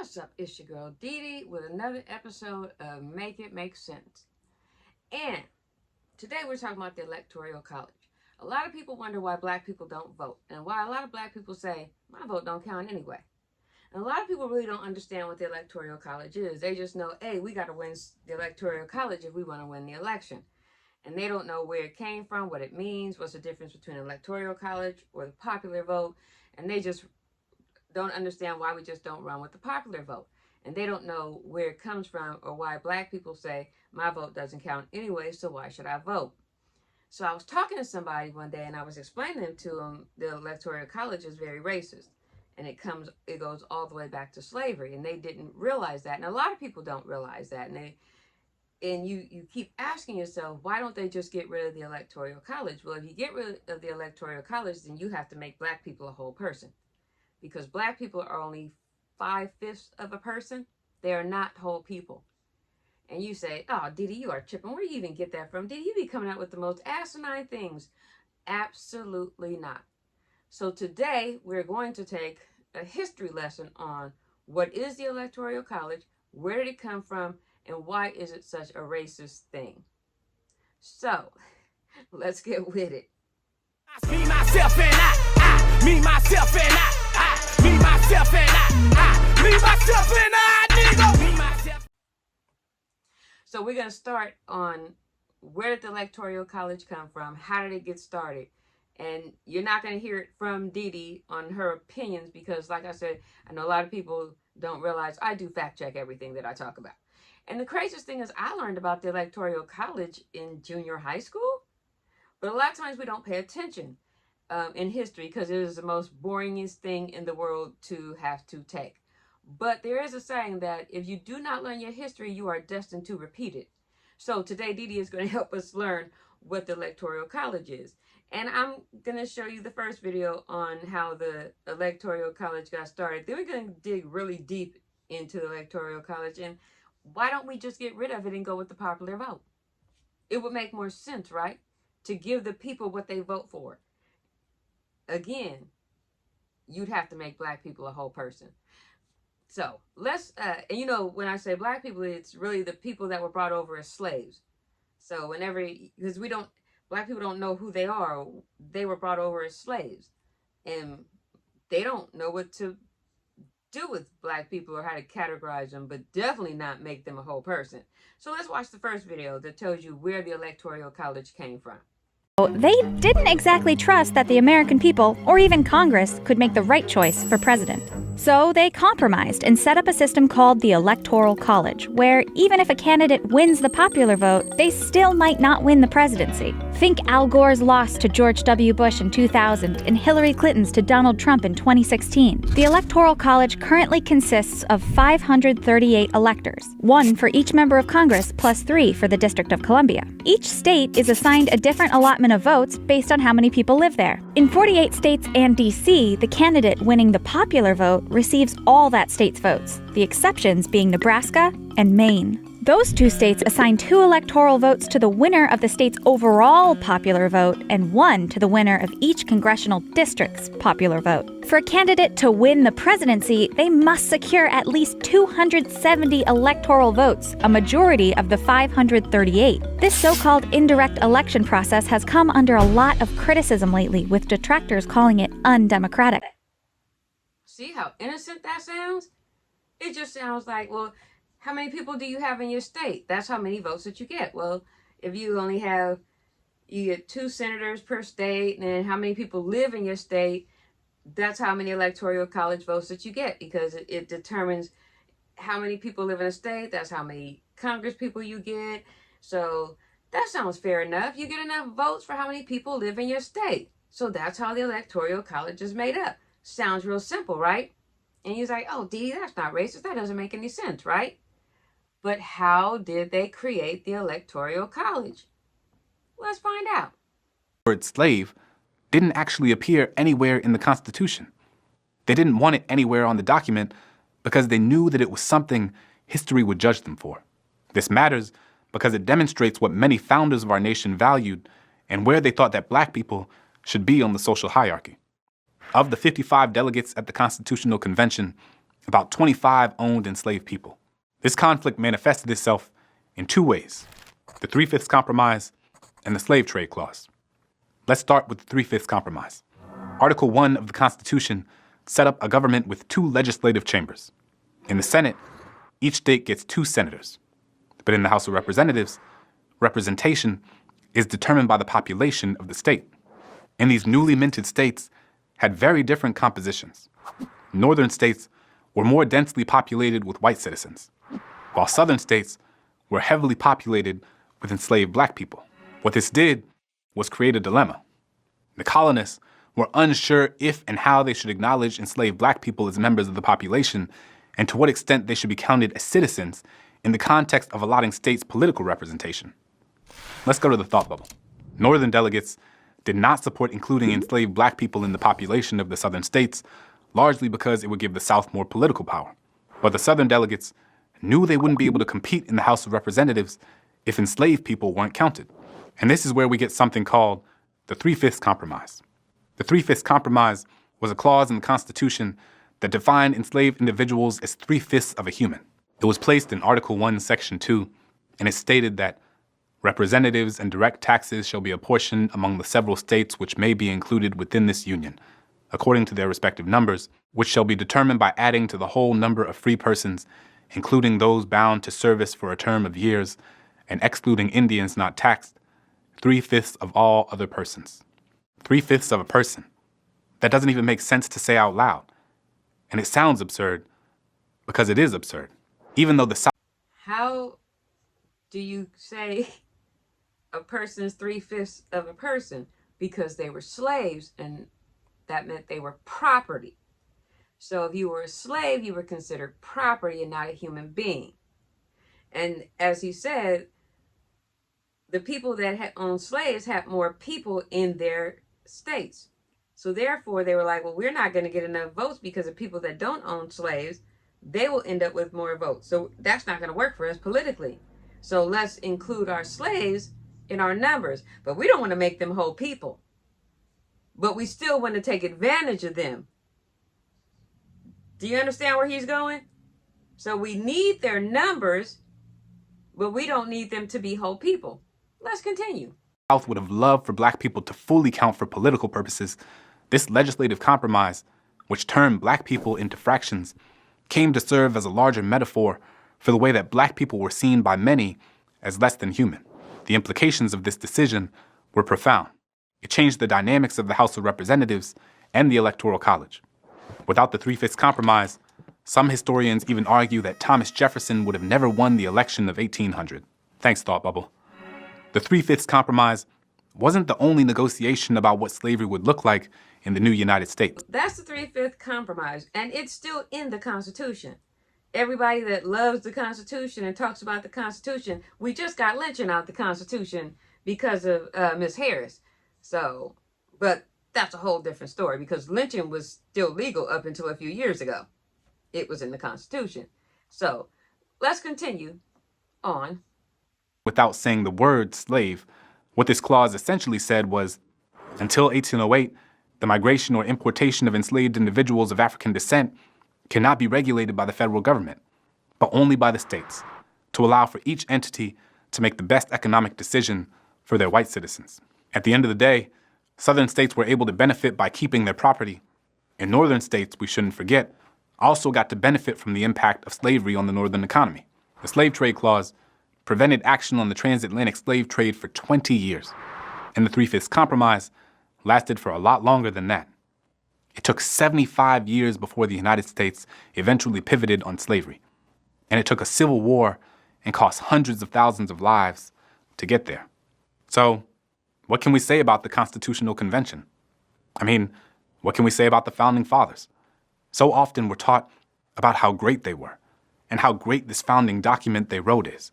What's up? It's your girl Dee Dee with another episode of Make It Make Sense. And today we're talking about the Electoral College. A lot of people wonder why black people don't vote and why a lot of black people say, my vote don't count anyway. And a lot of people really don't understand what the Electoral College is. They just know, hey, we got to win the Electoral College if we want to win the election. And they don't know where it came from, what it means, what's the difference between Electoral College or the popular vote. And they just don't understand why we just don't run with the popular vote. And they don't know where it comes from or why black people say, my vote doesn't count anyway, so why should I vote? So I was talking to somebody one day and I was explaining to them the Electoral College is very racist. And it goes all the way back to slavery. And they didn't realize that. And a lot of people don't realize that. And you keep asking yourself, why don't they just get rid of the Electoral College? Well, if you get rid of the Electoral College, then you have to make black people a whole person. Because black people are only 5/5 of a person. They are not whole people. And you say, oh, Didi, you are tripping. Where do you even get that from? Didi, you be coming out with the most asinine things. Absolutely not. So today, we're going to take a history lesson on what is the Electoral College, where did it come from, and why is it such a racist thing? So, let's get with it. Me, myself, and I, me, myself, and I, me, myself, and I, me, myself, and I, nigga, me, myself. So we're going to start on where did the Electoral College come from? How did it get started? And you're not going to hear it from Dee Dee on her opinions because, like I said, I know a lot of people don't realize I do fact check everything that I talk about. And the craziest thing is I learned about the Electoral College in junior high school. But a lot of times we don't pay attention in history because it is the most boringest thing in the world to have to take. But there is a saying that if you do not learn your history, you are destined to repeat it. So today, Dee Dee is going to help us learn what the Electoral College is. And I'm going to show you the first video on how the Electoral College got started. Then we're going to dig really deep into the Electoral College. And why don't we just get rid of it and go with the popular vote? It would make more sense, right? To give the people what they vote for. Again, you'd have to make black people a whole person. So let's, and you know, when I say black people, it's really the people that were brought over as slaves. So because black people don't know who they are. They were brought over as slaves. And they don't know what to do with black people or how to categorize them, but definitely not make them a whole person. So let's watch the first video that tells you where the Electoral College came from. They didn't exactly trust that the American people, or even Congress, could make the right choice for president. So they compromised and set up a system called the Electoral College, where even if a candidate wins the popular vote, they still might not win the presidency. Think Al Gore's loss to George W. Bush in 2000 and Hillary Clinton's to Donald Trump in 2016. The Electoral College currently consists of 538 electors, 1 for each member of Congress plus 3 for the District of Columbia. Each state is assigned a different allotment of votes based on how many people live there. In 48 states and D.C., the candidate winning the popular vote receives all that state's votes, the exceptions being Nebraska and Maine. Those 2 states assign 2 electoral votes to the winner of the state's overall popular vote and 1 to the winner of each congressional district's popular vote. For a candidate to win the presidency, they must secure at least 270 electoral votes, a majority of the 538. This so-called indirect election process has come under a lot of criticism lately, with detractors calling it undemocratic. See how innocent that sounds? It just sounds like, well, how many people do you have in your state? That's how many votes that you get. Well, if you only you get 2 senators per state, and then how many people live in your state, that's how many Electoral College votes that you get, because it determines how many people live in a state. That's how many Congress people you get. So that sounds fair enough. You get enough votes for how many people live in your state. So that's how the Electoral College is made up. Sounds real simple, right? And you're like, oh, Dee, that's not racist. That doesn't make any sense, right? But how did they create the Electoral College? Let's find out. The word slave didn't actually appear anywhere in the Constitution. They didn't want it anywhere on the document because they knew that it was something history would judge them for. This matters because it demonstrates what many founders of our nation valued and where they thought that black people should be on the social hierarchy. Of the 55 delegates at the Constitutional Convention, about 25 owned enslaved people. This conflict manifested itself in two ways: the Three-Fifths Compromise and the Slave Trade Clause. Let's start with the Three-Fifths Compromise. Article 1 of the Constitution set up a government with two legislative chambers. In the Senate, each state gets 2 senators. But in the House of Representatives, representation is determined by the population of the state. And these newly minted states had very different compositions. Northern states were more densely populated with white citizens, while southern states were heavily populated with enslaved black people. What this did was create a dilemma. The colonists were unsure if and how they should acknowledge enslaved black people as members of the population, and to what extent they should be counted as citizens in the context of allotting states political representation. Let's go to the thought bubble. Northern delegates did not support including enslaved black people in the population of the southern states, largely because it would give the South more political power. But the southern delegates knew they wouldn't be able to compete in the House of Representatives if enslaved people weren't counted. And this is where we get something called the Three-Fifths Compromise. The Three-Fifths Compromise was a clause in the Constitution that defined enslaved individuals as 3/5 of a human. It was placed in Article 1, Section 2, and it stated that representatives and direct taxes shall be apportioned among the several states which may be included within this union, according to their respective numbers, which shall be determined by adding to the whole number of free persons, including those bound to service for a term of years, and excluding Indians not taxed, 3/5 of all other persons. 3/5 of a person. That doesn't even make sense to say out loud. And it sounds absurd because it is absurd. Even though the South... How do you say a person's 3/5 of a person? Because they were slaves, and that meant they were property. So if you were a slave, you were considered property and not a human being. And as he said, the people that had owned slaves had more people in their states. So therefore, they were like, well, we're not going to get enough votes because the people that don't own slaves, they will end up with more votes. So that's not going to work for us politically. So let's include our slaves in our numbers. But we don't want to make them whole people. But we still want to take advantage of them. Do you understand where he's going? So we need their numbers, but we don't need them to be whole people. Let's continue. South would have loved for black people to fully count for political purposes. This legislative compromise, which turned black people into fractions, came to serve as a larger metaphor for the way that black people were seen by many as less than human. The implications of this decision were profound. It changed the dynamics of the House of Representatives and the Electoral College. Without the Three-Fifths Compromise, some historians even argue that Thomas Jefferson would have never won the election of 1800. Thanks, Thought Bubble. The Three-Fifths Compromise wasn't the only negotiation about what slavery would look like in the new United States. That's the Three-Fifths Compromise, and it's still in the Constitution. Everybody that loves the Constitution and talks about the Constitution, we just got lynching out the Constitution because of Miss Harris. So, but that's a whole different story because lynching was still legal up until a few years ago. It was in the Constitution. So, let's continue on. Without saying the word slave, what this clause essentially said was, until 1808, the migration or importation of enslaved individuals of African descent cannot be regulated by the federal government, but only by the states, to allow for each entity to make the best economic decision for their white citizens. At the end of the day, southern states were able to benefit by keeping their property, and northern states, we shouldn't forget, also got to benefit from the impact of slavery on the northern economy. The Slave Trade Clause prevented action on the transatlantic slave trade for 20 years, and the Three-Fifths Compromise lasted for a lot longer than that. It took 75 years before the United States eventually pivoted on slavery, and it took a civil war and cost hundreds of thousands of lives to get there. So, what can we say about the Constitutional Convention? I mean, what can we say about the Founding Fathers? So often we're taught about how great they were and how great this founding document they wrote is.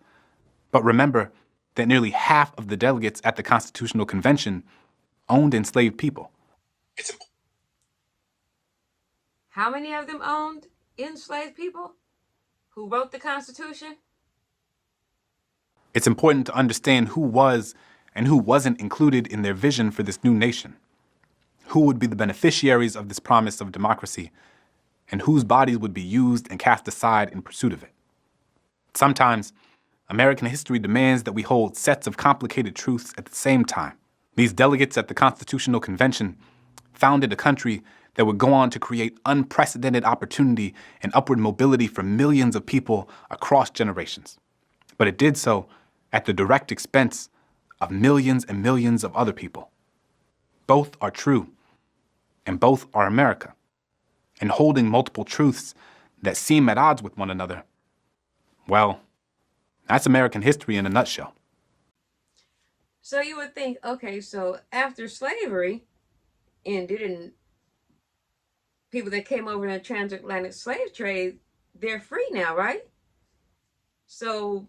But remember that nearly half of the delegates at the Constitutional Convention owned enslaved people. How many of them owned enslaved people who wrote the Constitution? It's important to understand who was and who wasn't included in their vision for this new nation. Who would be the beneficiaries of this promise of democracy, and whose bodies would be used and cast aside in pursuit of it. Sometimes, American history demands that we hold sets of complicated truths at the same time. These delegates at the Constitutional Convention founded a country that would go on to create unprecedented opportunity and upward mobility for millions of people across generations. But it did so at the direct expense of millions and millions of other people. Both are true, and both are America. And holding multiple truths that seem at odds with one another, well, that's American history in a nutshell. So you would think, okay, so after slavery ended and people that came over in the transatlantic slave trade, they're free now, right? So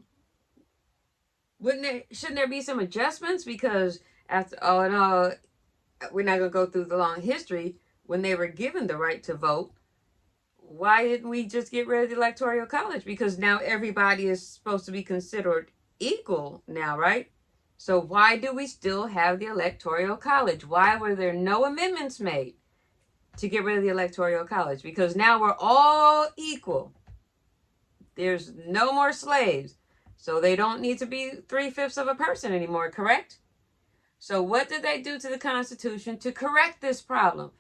shouldn't there be some adjustments? Because after all in all, we're not going to go through the long history. When they were given the right to vote, why didn't we just get rid of the Electoral College? Because now everybody is supposed to be considered equal now, right? So why do we still have the Electoral College? Why were there no amendments made to get rid of the Electoral College? Because now we're all equal. There's no more slaves. So they don't need to be 3/5 of a person anymore, correct? So what did they do to the Constitution to correct this problem?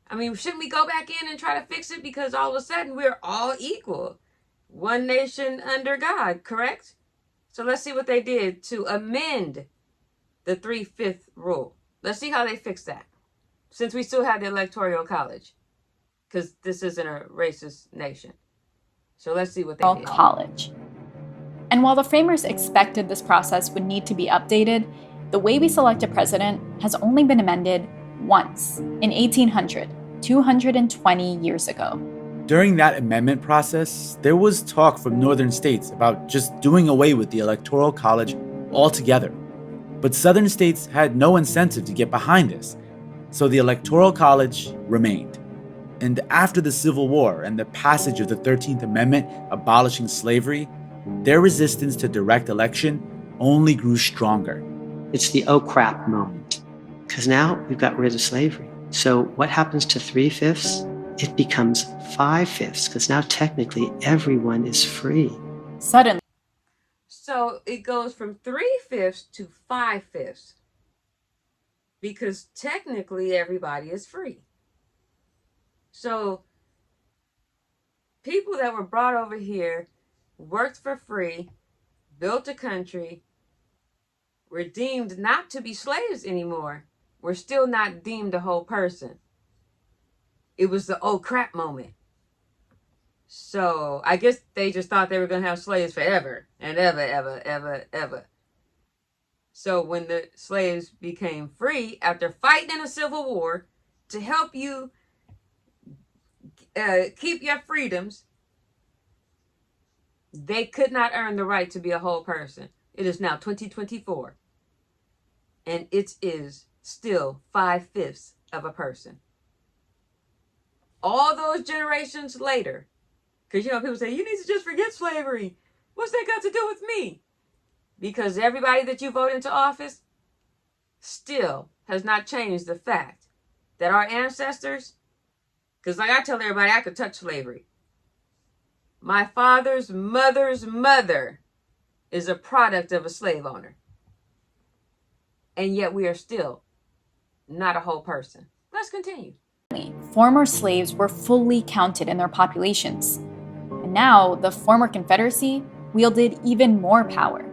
I mean, shouldn't we go back in and try to fix it? Because all of a sudden we're all equal. One nation under God, correct? So let's see what they did to amend the 3/5 rule. Let's see how they fix that. Since we still have the Electoral College. Because this isn't a racist nation. So let's see what they did. College. And while the framers expected this process would need to be updated, the way we select a president has only been amended once, in 1800, 220 years ago. During that amendment process, there was talk from northern states about just doing away with the Electoral College altogether. But southern states had no incentive to get behind this, so the Electoral College remained. And after the Civil War and the passage of the 13th Amendment abolishing slavery, their resistance to direct election only grew stronger. It's the oh crap moment, because now we've got rid of slavery. So what happens to 3/5? It becomes 5/5, because now technically everyone is free. Suddenly. So it goes from 3/5 to 5/5, because technically everybody is free. So people that were brought over here, worked for free, built a country, were deemed not to be slaves anymore. We're still not deemed a whole person. It was the oh crap moment. So I guess they just thought they were going to have slaves forever and ever. So when the slaves became free after fighting in a civil war to help you keep your freedoms, they could not earn the right to be a whole person. It is now 2024. And it is still 5/5 of a person. All those generations later, because people say, you need to just forget slavery. What's that got to do with me? Because everybody that you vote into office still has not changed the fact that our ancestors, because like I tell everybody, I could touch slavery. My father's mother's mother is a product of a slave owner. And yet we are still not a whole person. Let's continue. Former slaves were fully counted in their populations. And now the former Confederacy wielded even more power.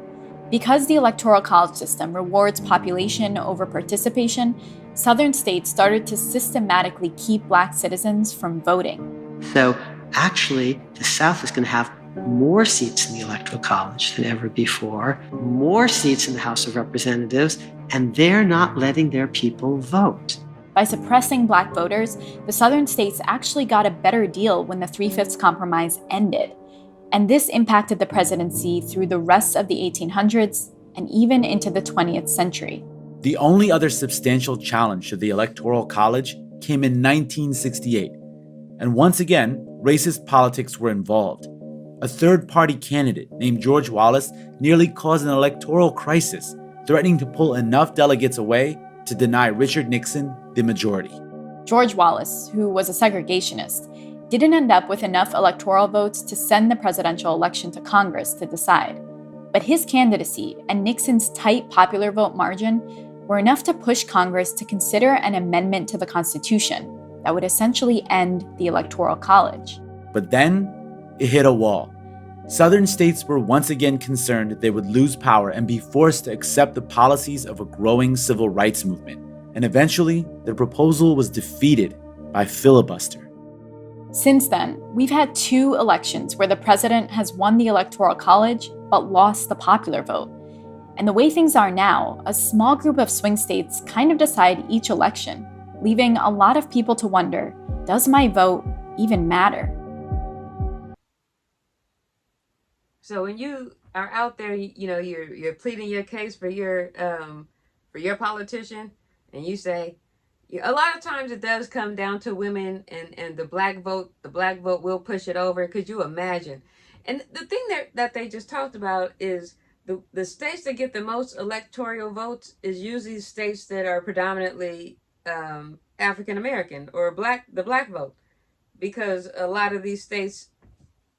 Because the Electoral College system rewards population over participation, Southern states started to systematically keep Black citizens from voting. So actually, the South is going to have more seats in the Electoral College than ever before, more seats in the House of Representatives, and they're not letting their people vote. By suppressing Black voters, the Southern states actually got a better deal when the 3/5 Compromise ended. And this impacted the presidency through the rest of the 1800s and even into the 20th century. The only other substantial challenge to the Electoral College came in 1968. And once again, racist politics were involved. A third-party candidate named George Wallace nearly caused an electoral crisis, threatening to pull enough delegates away to deny Richard Nixon the majority. George Wallace, who was a segregationist, didn't end up with enough electoral votes to send the presidential election to Congress to decide. But his candidacy and Nixon's tight popular vote margin were enough to push Congress to consider an amendment to the Constitution that would essentially end the Electoral College. But then, it hit a wall. Southern states were once again concerned they would lose power and be forced to accept the policies of a growing civil rights movement. And eventually, the proposal was defeated by filibuster. Since then, we've had 2 elections where the president has won the Electoral College but lost the popular vote. And the way things are now, a small group of swing states kind of decide each election, leaving a lot of people to wonder, does my vote even matter? So when you are out there, you're pleading your case for your politician, and you say, a lot of times it does come down to women and the black vote. The black vote will push it over. Could you imagine? And the thing that they just talked about is the states that get the most electoral votes is usually states that are predominantly African American or the black vote, because a lot of these states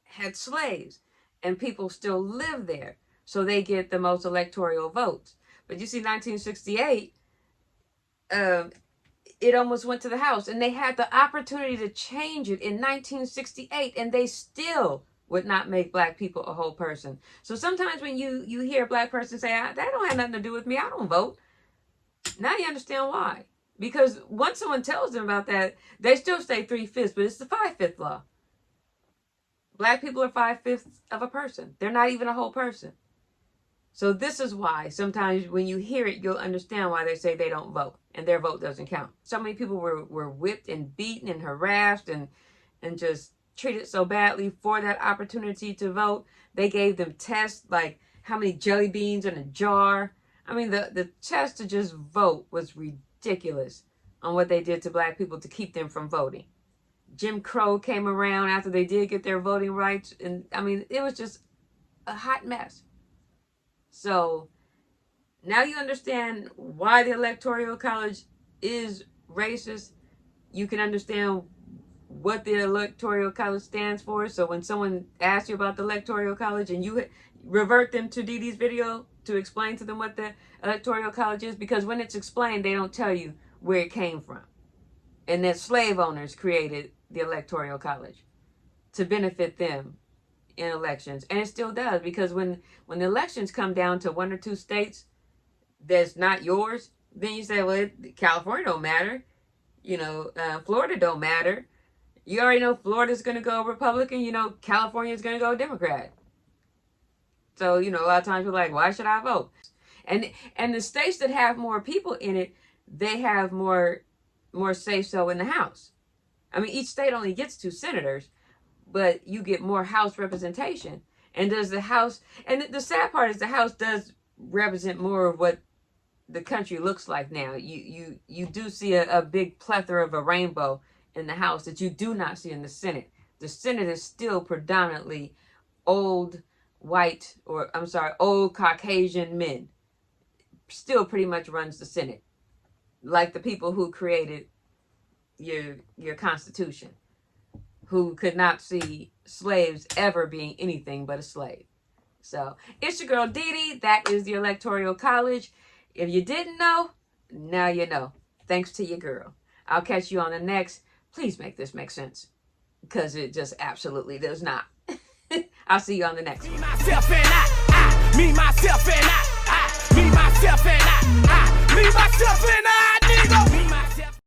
had slaves and people still live there, so they get the most electoral votes. But you see, 1968, it almost went to the House, and they had the opportunity to change it in 1968, and they still would not make black people a whole person. So sometimes when you hear a black person say, that don't have nothing to do with me, I don't vote, now you understand why. Because once someone tells them about that, they still say 3/5, but it's the 5/5 law. Black people are 5/5 of a person. They're not even a whole person. So this is why sometimes when you hear it, you'll understand why they say they don't vote and their vote doesn't count. So many people were whipped and beaten and harassed and just treated so badly for that opportunity to vote. They gave them tests like how many jelly beans in a jar. I mean, the test to just vote was ridiculous on what they did to black people to keep them from voting. Jim Crow came around after they did get their voting rights. And I mean, it was just a hot mess. So now you understand why the Electoral College is racist. You can understand what the Electoral College stands for. So when someone asks you about the Electoral College and you revert them to Dee Dee's video to explain to them what the Electoral College is, because when it's explained, they don't tell you where it came from. And that slave owners created the Electoral College to benefit them in elections. And it still does, because when the elections come down to 1 or 2 states that's not yours, then you say, well, California don't matter. Florida don't matter. You already know Florida's going to go Republican. California's going to go Democrat. So, a lot of times you're like, why should I vote? And the states that have more people in it, they have more say-so in the House. I mean, each state only gets 2 senators, but you get more House representation. And does the House, and the sad part is the House does represent more of what the country looks like now. You do see a big plethora of a rainbow in the House that you do not see in the Senate. The Senate is still predominantly old Caucasian men. Still pretty much runs the Senate. Like the people who created your Constitution, who could not see slaves ever being anything but a slave. So it's your girl Dee Dee. That is the Electoral College. If you didn't know, now you know. Thanks to your girl. I'll catch you on the next. Please make this make sense, because it just absolutely does not. I'll see you on the next one. Me, myself, and I, me, myself, and I, me, myself, and I, me, myself, and I.